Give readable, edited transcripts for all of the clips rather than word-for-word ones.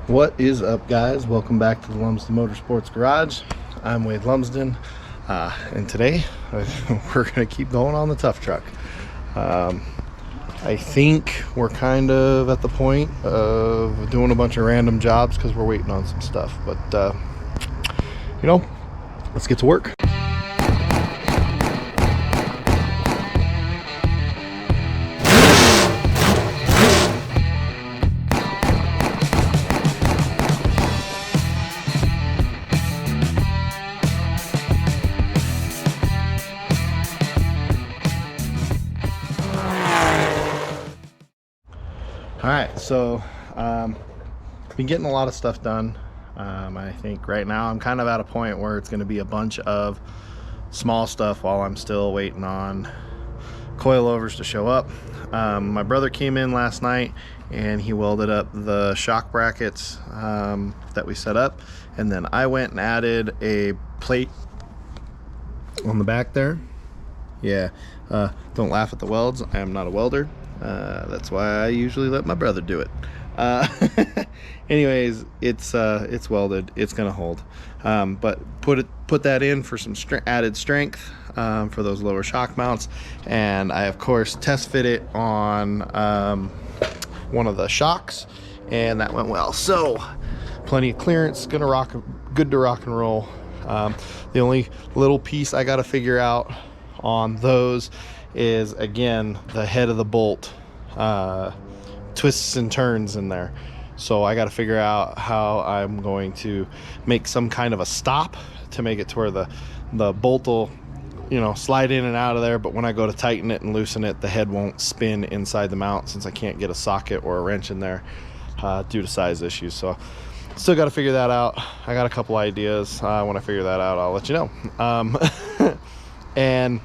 What is up, guys? Welcome back to the Lumsden Motorsports Garage. I'm Wade Lumsden, and today we're going to keep going on the Tuff truck. I think we're kind of at the point of doing a bunch of random jobs because we're waiting on some stuff, but let's get to work. Alright, so been getting a lot of stuff done. I think right now I'm kind of at a point where it's going to be a bunch of small stuff while I'm still waiting on coilovers to show up. My brother came in last night and he welded up the shock brackets that we set up, and then I went and added a plate on the back there. Yeah, don't laugh at the welds. I am not a welder. That's why I usually let my brother do it. Anyways, it's welded. It's gonna hold, but put that in for some added strength for those lower shock mounts. And I of course test fit it on one of the shocks, and that went well. So plenty of clearance, good to rock and roll. The only little piece I got to figure out on those is, again, the head of the bolt twists and turns in there, so I got to figure out how I'm going to make some kind of a stop to make it to where the bolt will slide in and out of there, but when I go to tighten it and loosen it, the head won't spin inside the mount, since I can't get a socket or a wrench in there due to size issues. So still got to figure that out. I got a couple ideas. When I figure that out, I'll let you know. And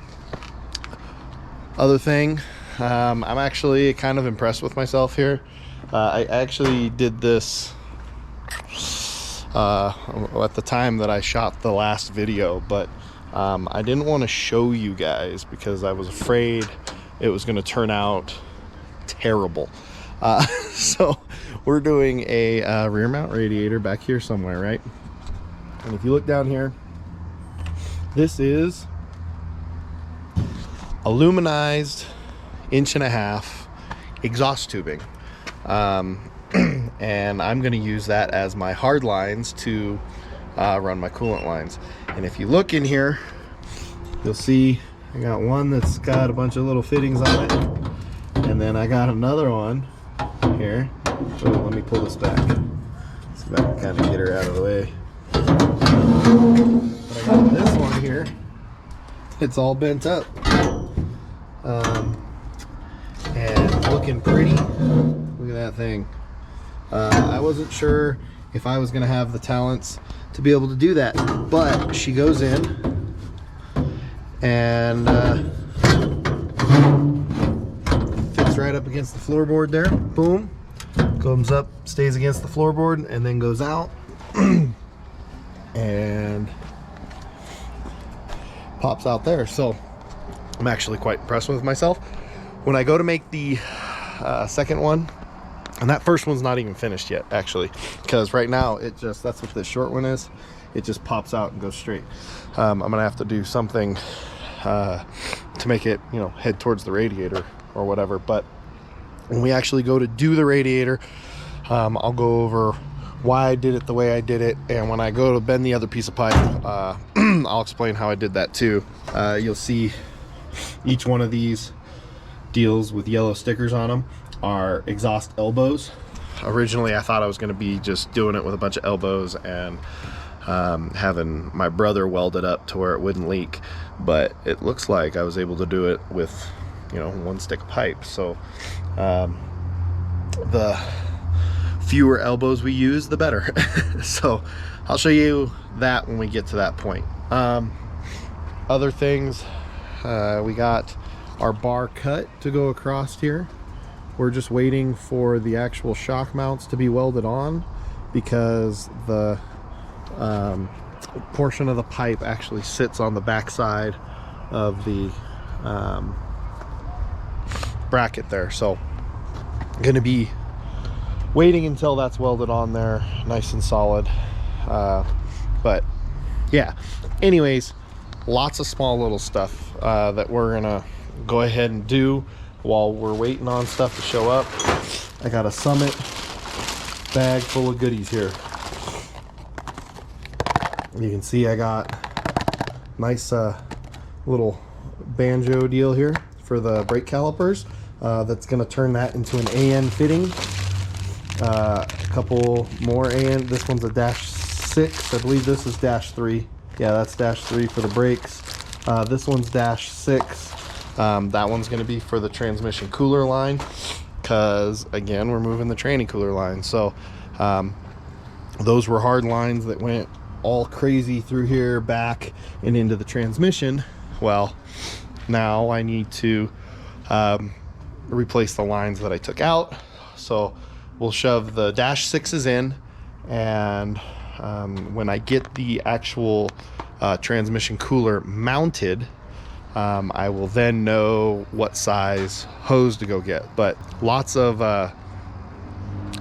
other thing, I'm actually kind of impressed with myself here. I actually did this at the time that I shot the last video, but I didn't want to show you guys because I was afraid it was going to turn out terrible. So we're doing a rear mount radiator back here somewhere, right? And if you look down here, this is aluminized 1.5 inch exhaust tubing, and I'm going to use that as my hard lines to run my coolant lines. And if you look in here, you'll see I got one that's got a bunch of little fittings on it, and then I got another one here. Oh, let me pull this back so that I can kind of get her out of the way. But I got this one here. It's all bent up. And looking pretty. Look at that thing. I wasn't sure if I was gonna have the talents to be able to do that, but she goes in and fits right up against the floorboard there. Boom, comes up, stays against the floorboard, and then goes out and pops out there. So I'm actually quite impressed with myself. When I go to make the second one, and that first one's not even finished yet, actually, because right now that's what this short one is. It just pops out and goes straight. I'm gonna have to do something to make it, head towards the radiator or whatever. But when we actually go to do the radiator, I'll go over why I did it the way I did it, and when I go to bend the other piece of pipe, I'll explain how I did that too. You'll see each one of these deals with yellow stickers on them are exhaust elbows. Originally I thought I was going to be just doing it with a bunch of elbows and having my brother weld it up to where it wouldn't leak, but it looks like I was able to do it with one stick of pipe. So the fewer elbows we use, the better. So I'll show you that when we get to that point. Other things, we got our bar cut to go across here. We're just waiting for the actual shock mounts to be welded on, because the portion of the pipe actually sits on the back side of the bracket there. So going to be waiting until that's welded on there nice and solid. But yeah, anyways, lots of small little stuff that we're gonna go ahead and do while we're waiting on stuff to show up. I got a Summit bag full of goodies here. You can see I got nice little banjo deal here for the brake calipers. That's going to turn that into an AN fitting. A couple more AN. This one's a -6. I believe this is -3. Yeah, that's -3 for the brakes. This one's -6. That one's going to be for the transmission cooler line, because again, we're moving the tranny cooler line. So those were hard lines that went all crazy through here, back and into the transmission. Well, now I need to replace the lines that I took out. So we'll shove the -6s in, and when I get the actual transmission cooler mounted, I will then know what size hose to go get. But lots of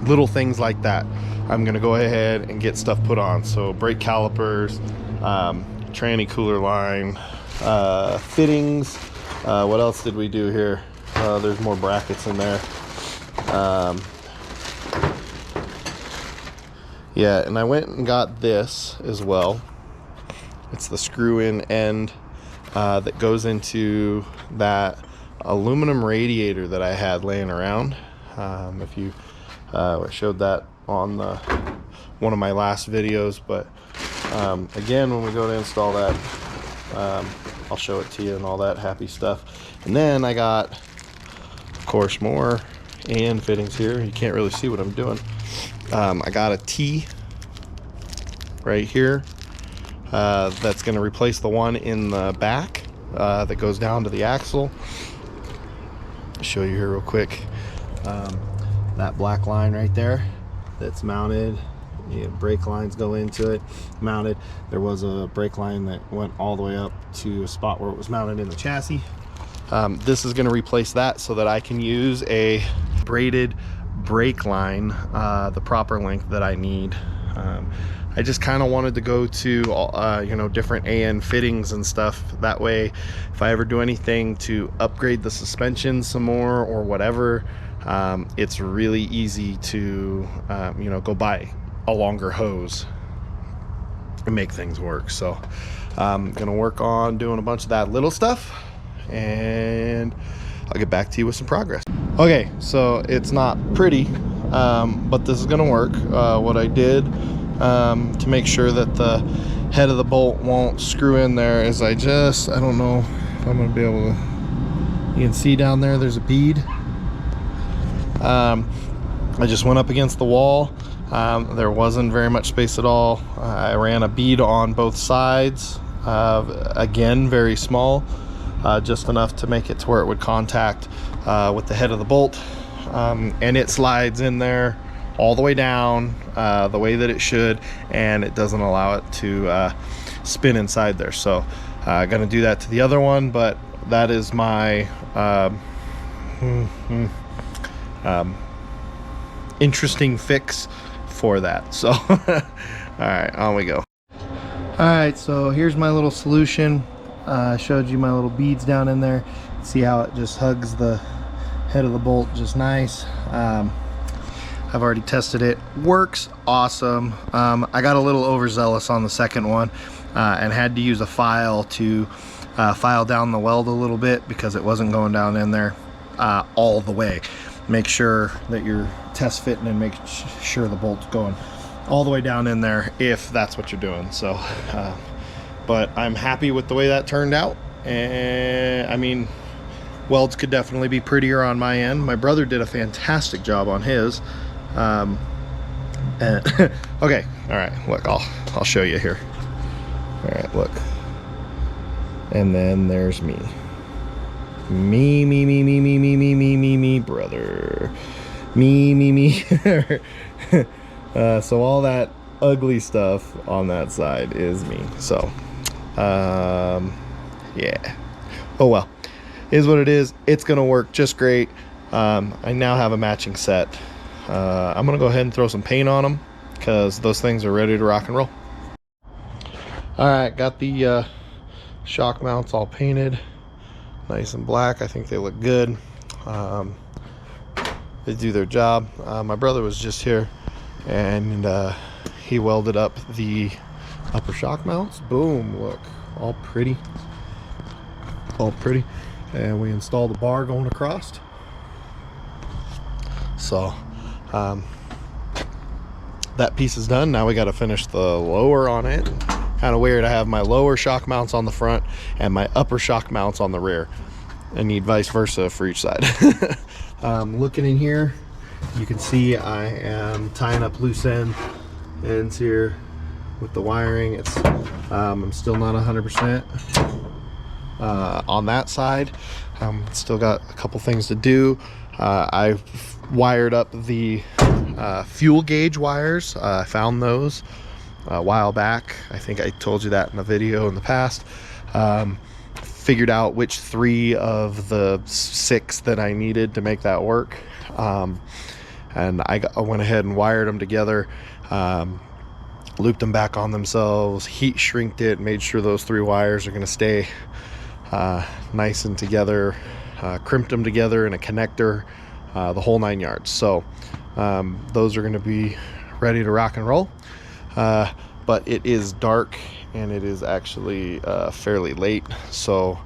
little things like that I'm gonna go ahead and get stuff put on. So brake calipers, tranny cooler line, fittings. What else did we do here? There's more brackets in there. Yeah, and I went and got this as well. It's the screw-in end that goes into that aluminum radiator that I had laying around. If you I showed that on one of my last videos, but again, when we go to install that, I'll show it to you and all that happy stuff. And then I got, of course, more AN fittings here. You can't really see what I'm doing. I got a T right here that's going to replace the one in the back that goes down to the axle. I'll show you here real quick. That black line right there that's mounted, brake lines go into it, mounted. There was a brake line that went all the way up to a spot where it was mounted in the chassis. This is going to replace that so that I can use a braided brake line the proper length that I need. I just kind of wanted to go to different AN fittings and stuff. That way, if I ever do anything to upgrade the suspension some more or whatever, it's really easy to go buy a longer hose and make things work. So I'm gonna work on doing a bunch of that little stuff, and I'll get back to you with some progress. Okay, so it's not pretty, but this is gonna work. What I did to make sure that the head of the bolt won't screw in there is I don't know if I'm gonna be able to, you can see down there there's a bead. I just went up against the wall. There wasn't very much space at all. I ran a bead on both sides, again very small, just enough to make it to where it would contact with the head of the bolt, and it slides in there all the way down the way that it should, and it doesn't allow it to spin inside there. So I'm gonna do that to the other one, but that is my interesting fix for that. So all right, on we go. All right, so here's my little solution. I showed you my little beads down in there. See how it just hugs the head of the bolt just nice. I've already tested it, works awesome. I got a little overzealous on the second one and had to use a file to file down the weld a little bit because it wasn't going down in there all the way. Make sure that you're test fitting and make sure the bolt's going all the way down in there if that's what you're doing. So but I'm happy with the way that turned out, and I mean, welds could definitely be prettier on my end. My brother did a fantastic job on his. Okay, all right, look, I'll show you here. All right, look, and then there's me, brother, me. So all that ugly stuff on that side is me. So yeah, oh well, is what it is. It's gonna work just great. I now have a matching set I'm gonna go ahead and throw some paint on them because those things are ready to rock and roll. All right, got the shock mounts all painted nice and black. I think they look good. They do their job. My brother was just here and he welded up the upper shock mounts. Boom, look, all pretty, and we installed the bar going across. So that piece is done. Now we got to finish the lower on it. Kind of weird, I have my lower shock mounts on the front and my upper shock mounts on the rear. I need vice versa for each side. Looking in here, you can see I am tying up loose ends here with the wiring. It's I'm still not 100% on that side. Still got a couple things to do. I've wired up the fuel gauge wires. I found those a while back. I think I told you that in a video in the past. Figured out which 3 of the 6 that I needed to make that work, and I went ahead and wired them together, looped them back on themselves, heat shrinked it, made sure those 3 wires are going to stay nice and together, crimped them together in a connector, the whole 9 yards. So those are going to be ready to rock and roll. But it is dark and it is actually fairly late, so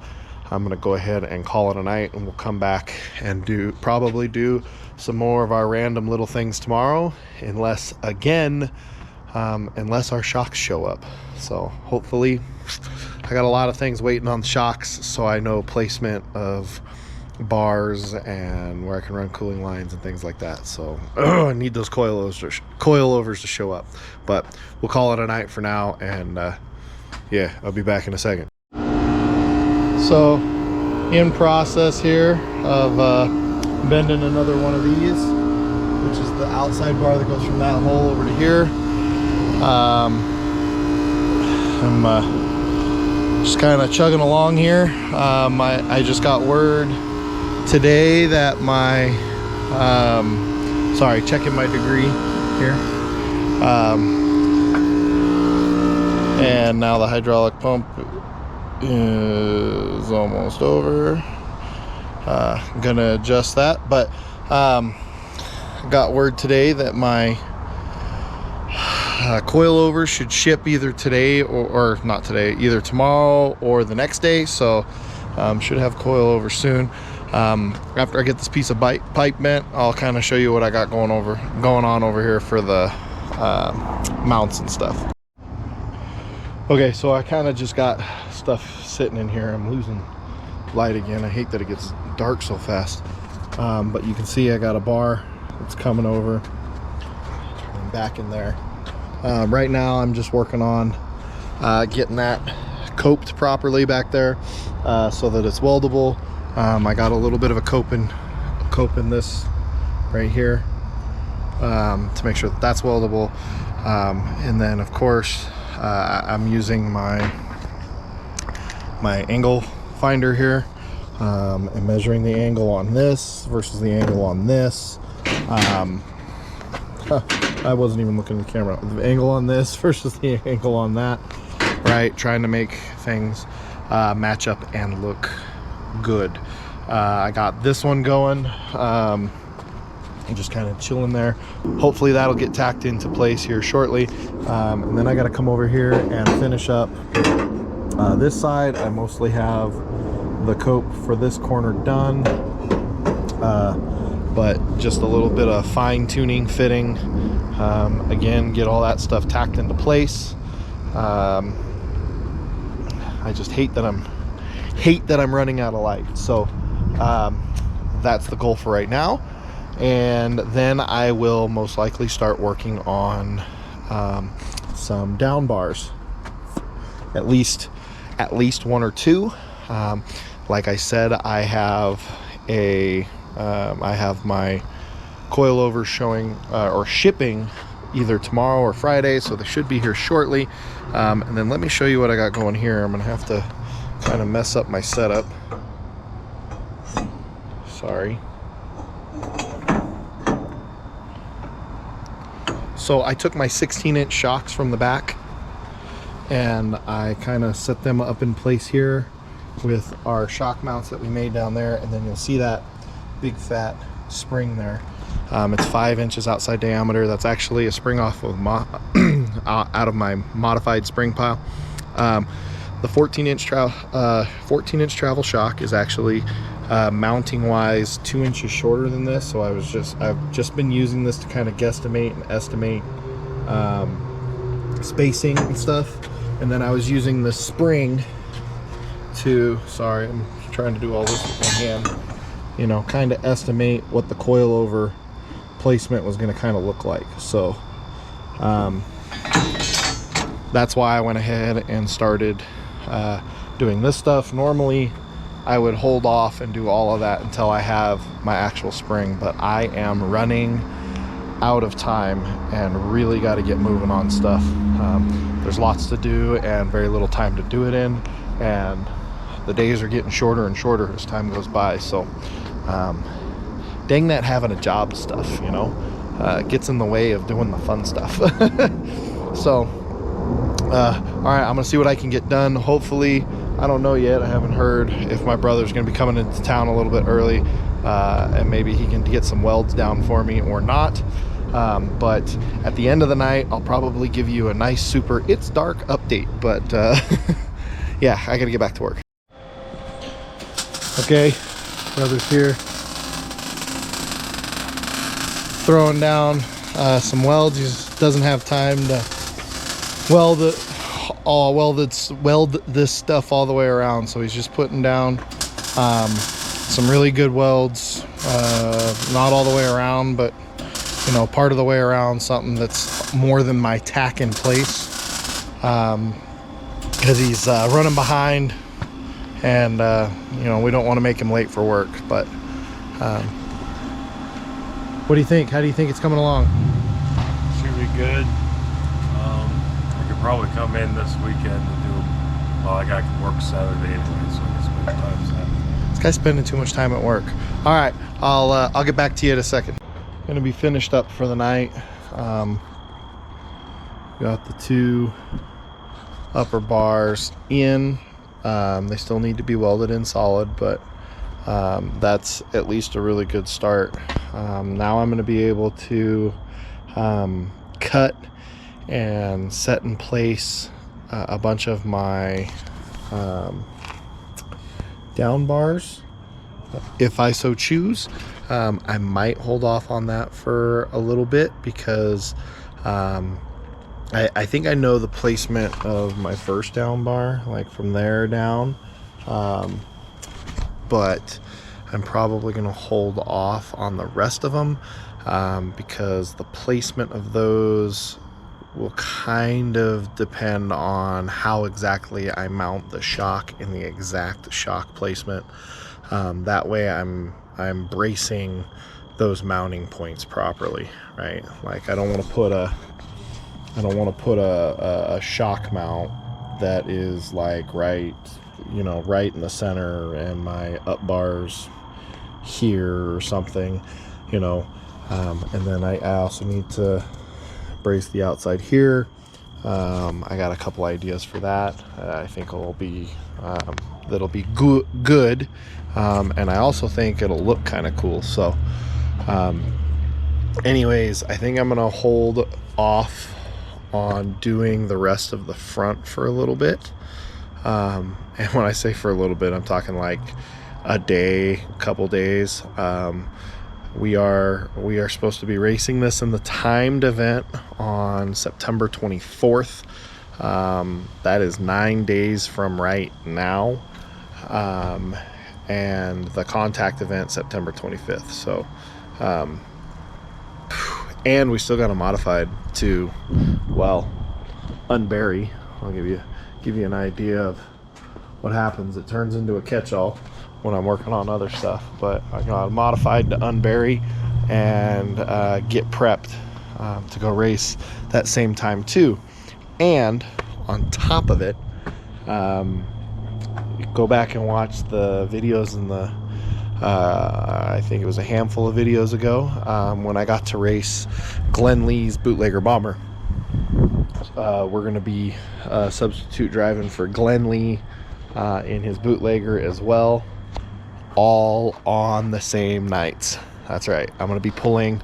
I'm gonna go ahead and call it a night, and we'll come back and probably do some more of our random little things tomorrow, unless our shocks show up. So hopefully, I got a lot of things waiting on the shocks, so I know placement of bars and where I can run cooling lines and things like that. So I need those coilovers to show up, but we'll call it a night for now, and yeah, I'll be back in a second. So in process here of bending another one of these, which is the outside bar that goes from that hole over to here. I'm just kind of chugging along here. I just got word today that my checking my degree here, and now the hydraulic pump is almost over. I'm gonna adjust that, but got word today that my coilovers should ship either today or not today, either tomorrow or the next day. So should have coilovers soon. After I get this piece of pipe bent, I'll kind of show you what I got going on over here for the mounts and stuff. Okay, so I kind of just got stuff sitting in here. I'm losing light again. I hate that it gets dark so fast. But you can see I got a bar that's coming over and back in there. Right now I'm just working on getting that coped properly back there, so that it's weldable. I got a little bit of a cope in this right here, to make sure that that's weldable. And then of course I'm using my angle finder here, and measuring the angle on this versus the angle on this. I wasn't even looking at the camera. The angle on this versus the angle on that, right? Trying to make things match up and look good. I got this one going. I'm just kind of chilling there. Hopefully that'll get tacked into place here shortly. And then I got to come over here and finish up this side. I mostly have the cope for this corner done, but just a little bit of fine tuning, fitting. Again, get all that stuff tacked into place. I just hate that I'm running out of light. So that's the goal for right now. And then I will most likely start working on some down bars, at least 1 or 2. Like I said, I have my coilovers showing or shipping either tomorrow or Friday, so they should be here shortly. And then let me show you what I got going here. I'm gonna have to kind of mess up my setup. Sorry. So I took my 16-inch shocks from the back and I kind of set them up in place here with our shock mounts that we made down there, and then you'll see that big fat spring there. It's 5 inches outside diameter. That's actually a spring off of out of my modified spring pile. The 14-inch travel shock is actually mounting wise 2 inches shorter than this, so I've just been using this to kind of guesstimate and estimate spacing and stuff. And then I was using the spring to, sorry, I'm trying to do all this with my hand, you know, kind of estimate what the coilover placement was going to kind of look like. So that's why I went ahead and started doing this stuff. Normally I would hold off and do all of that until I have my actual spring, but I am running out of time and really got to get moving on stuff. There's lots to do and very little time to do it in, and the days are getting shorter and shorter as time goes by. So dang that having a job stuff, you know, gets in the way of doing the fun stuff. So all right, I'm gonna see what I can get done. Hopefully, I don't know yet, I haven't heard if my brother's gonna be coming into town a little bit early, and maybe he can get some welds down for me or not. But at the end of the night, I'll probably give you a nice super it's dark update. But yeah, I gotta get back to work. Okay, brother's here, throwing down some welds. He just doesn't have time to weld this stuff all the way around, so he's just putting down some really good welds, not all the way around, but you know, part of the way around, something that's more than my tack in place, because he's running behind, and you know, we don't want to make him late for work. But what do you think? How do you think it's coming along? Should be good. I could probably come in this weekend and do, well, I got to work Saturday anyway, so I can spend time Saturday. This guy's spending too much time at work. All right, I'll get back to you in a second. Gonna be finished up for the night. Got the 2 upper bars in. They still need to be welded in solid, but that's at least a really good start. Now I'm going to be able to cut and set in place a bunch of my down bars if I so choose. I might hold off on that for a little bit because I think I know the placement of my first down bar, like from there down, but I'm probably going to hold off on the rest of them because the placement of those will kind of depend on how exactly I mount the shock in the exact shock placement. That way I'm bracing those mounting points properly, right? Like I don't want to put a shock mount that is like right in the center and my up bars here or something, you know. And then I also need to brace the outside here. I got a couple ideas for that. I think it'll be good, and I also think it'll look kind of cool. So anyways, I think I'm gonna hold off on doing the rest of the front for a little bit, and when I say for a little bit, I'm talking like a day, couple days. We are supposed to be racing this in the timed event on September 24th. That is 9 days from right now, and the contact event September 25th. So and we still got a modified to, well, unbury. I'll give you an idea of what happens. It turns into a catch-all when I'm working on other stuff, but I got modified to unbury and get prepped to go race that same time too. And on top of it, go back and watch the videos in the I think it was a handful of videos ago, when I got to race Glenn Lee's bootlegger bomber. We're going to be substitute driving for Glenn Lee in his bootlegger as well, all on the same nights. That's right, I'm going to be pulling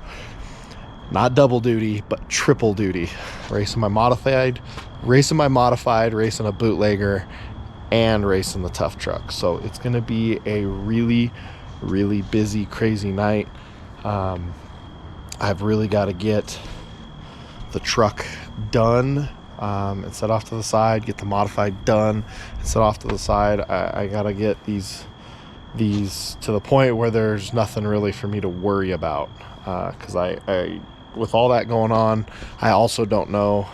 not double duty but triple duty, racing my modified, racing a bootlegger, and racing the Tuff truck. So it's going to be a really busy, crazy night. I've really got to get the truck done and set off to the side, get the modified done and set off to the side. I gotta get these to the point where there's nothing really for me to worry about, because I with all that going on, I also don't know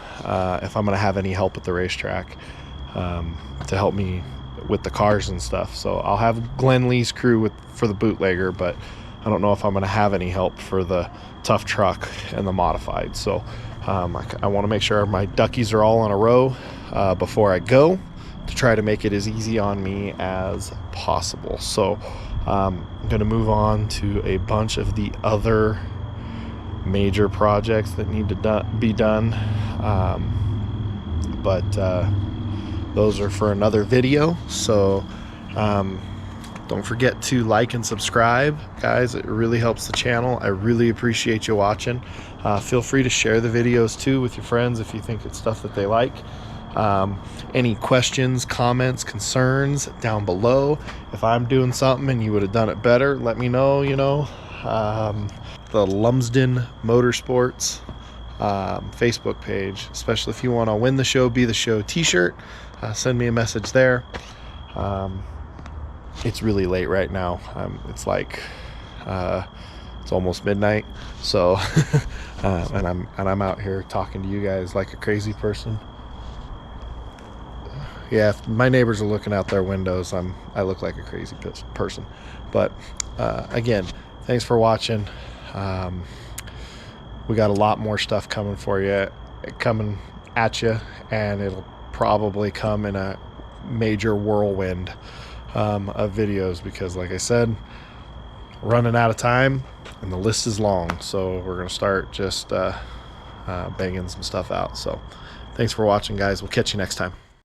if I'm gonna have any help at the racetrack to help me with the cars and stuff. So I'll have Glenn Lee's crew for the bootlegger, but I don't know if I'm gonna have any help for the Tuff truck and the modified. So I want to make sure my duckies are all in a row before I go, to try to make it as easy on me as possible. So I'm going to move on to a bunch of the other major projects that need to be done, but those are for another video. So don't forget to like and subscribe, guys. It really helps the channel. I really appreciate you watching. Feel free to share the videos too with your friends if you think it's stuff that they like. Any questions, comments, concerns down below. If I'm doing something and you would have done it better, let me know. The Lumsden Motorsports Facebook page, especially if you want to win the show, be the show t-shirt, send me a message there. It's really late right now. It's like it's almost midnight, so and I'm out here talking to you guys like a crazy person. Yeah, if my neighbors are looking out their windows, I look like a crazy person. But again, thanks for watching. We got a lot more stuff coming at you, and it'll probably come in a major whirlwind of videos, because like I said, running out of time and the list is long. So we're gonna start just banging some stuff out. So thanks for watching, guys. We'll catch you next time.